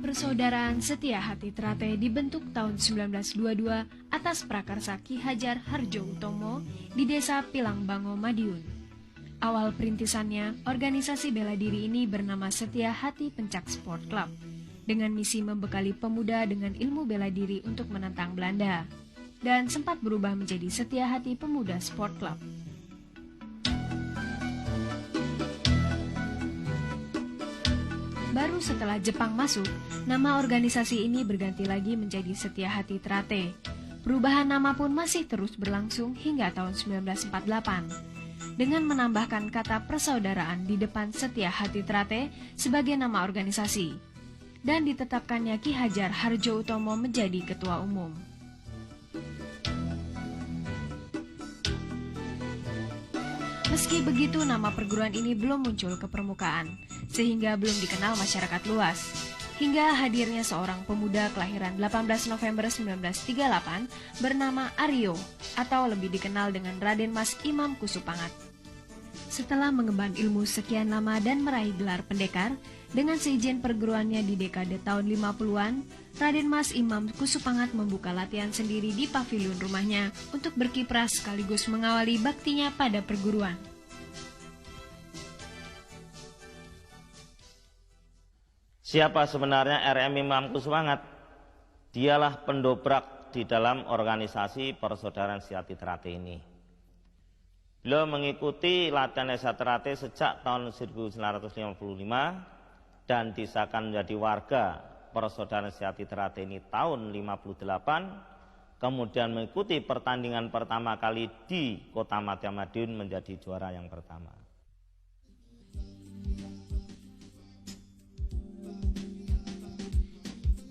Persaudaraan Setia Hati Trate dibentuk tahun 1922 atas prakarsa Ki Hajar Harjo Utomo di Desa Pilangbango, Madiun. Awal perintisannya, organisasi bela diri ini bernama Setia Hati Pencak Sport Club, dengan misi membekali pemuda dengan ilmu bela diri untuk menentang Belanda, dan sempat berubah menjadi Setia Hati Pemuda Sport Club. Baru setelah Jepang masuk, nama organisasi ini berganti lagi menjadi Setia Hati Trate. Perubahan nama pun masih terus berlangsung hingga tahun 1948. Dengan menambahkan kata persaudaraan di depan Setia Hati Trate sebagai nama organisasi. Dan ditetapkannya Ki Hajar Harjo Utomo menjadi ketua umum. Meski begitu, nama perguruan ini belum muncul ke permukaan, sehingga belum dikenal masyarakat luas. Hingga hadirnya seorang pemuda kelahiran 18 November 1938 bernama Aryo, atau lebih dikenal dengan Raden Mas Imam Kusupangat. Setelah mengemban ilmu sekian lama dan meraih gelar pendekar, dengan seizin perguruannya di dekade tahun 50-an, Raden Mas Imam Kusupangat membuka latihan sendiri di pavilion rumahnya untuk berkiprah sekaligus mengawali baktinya pada perguruan. Siapa sebenarnya RM Imam Kusupangat? Dialah pendobrak di dalam organisasi Persaudaraan Setia Hati Trate ini. Beliau mengikuti latihan Setia Hati Trate sejak tahun 1955 dan disahkan menjadi warga Persaudaraan Setia Hati Trate ini tahun 58, kemudian mengikuti pertandingan pertama kali di Kota Madya Madiun menjadi juara yang pertama.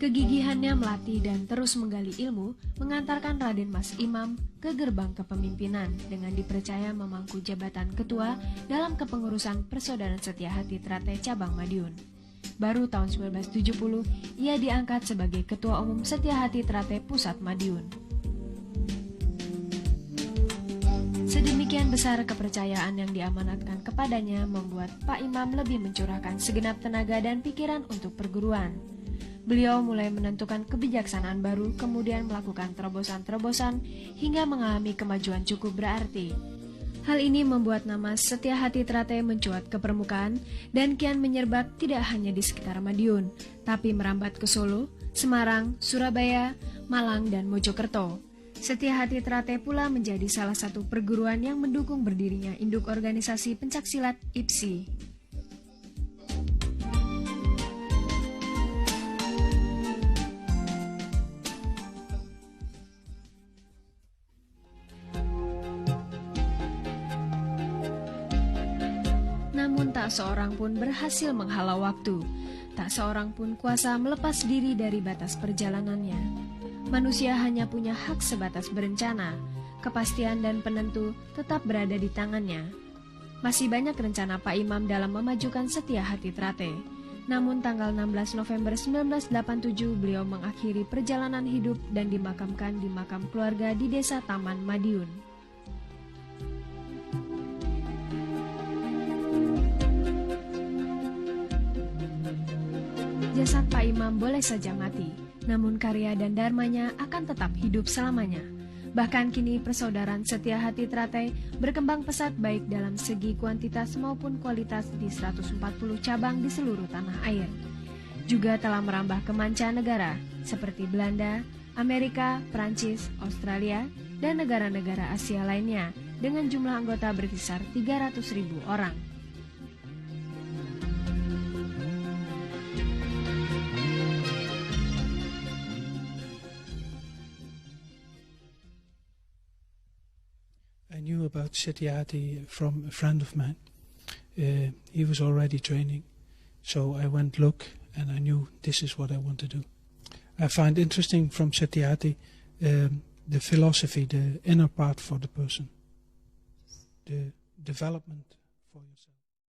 Kegigihannya melatih dan terus menggali ilmu mengantarkan Raden Mas Imam ke gerbang kepemimpinan dengan dipercaya memangku jabatan ketua dalam kepengurusan Persaudaraan Setia Hati Trate Cabang Madiun. Baru tahun 1970, ia diangkat sebagai Ketua Umum Setia Hati Trate Pusat Madiun. Sedemikian besar kepercayaan yang diamanatkan kepadanya membuat Pak Imam lebih mencurahkan segenap tenaga dan pikiran untuk perguruan. Beliau mulai menentukan kebijaksanaan baru, kemudian melakukan terobosan-terobosan hingga mengalami kemajuan cukup berarti. Hal ini membuat nama Setia Hati Trate mencuat ke permukaan dan kian menyerbat tidak hanya di sekitar Madiun, tapi merambat ke Solo, Semarang, Surabaya, Malang, dan Mojokerto. Setia Hati Trate pula menjadi salah satu perguruan yang mendukung berdirinya induk organisasi pencaksilat IPSI. Namun tak seorang pun berhasil menghalau waktu, tak seorang pun kuasa melepas diri dari batas perjalanannya. Manusia hanya punya hak sebatas berencana, kepastian dan penentu tetap berada di tangannya. Masih banyak rencana Pak Imam dalam memajukan Setia Hati Trate. Namun tanggal 16 November 1987 beliau mengakhiri perjalanan hidup dan dimakamkan di makam keluarga di Desa Taman Madiun. Jasad Pak Imam boleh saja mati, namun karya dan dharmanya akan tetap hidup selamanya. Bahkan kini Persaudaraan Setia Hati Trate berkembang pesat baik dalam segi kuantitas maupun kualitas di 140 cabang di seluruh tanah air. Juga telah merambah ke mancanegara seperti Belanda, Amerika, Prancis, Australia, dan negara-negara Asia lainnya dengan jumlah anggota berkisar 300.000 orang. I knew about Setia Hati from a friend of mine. He was already training, so I went look and I knew this is what I want to do. I find interesting from Setia Hati the philosophy, the inner part for the person, the development for yourself.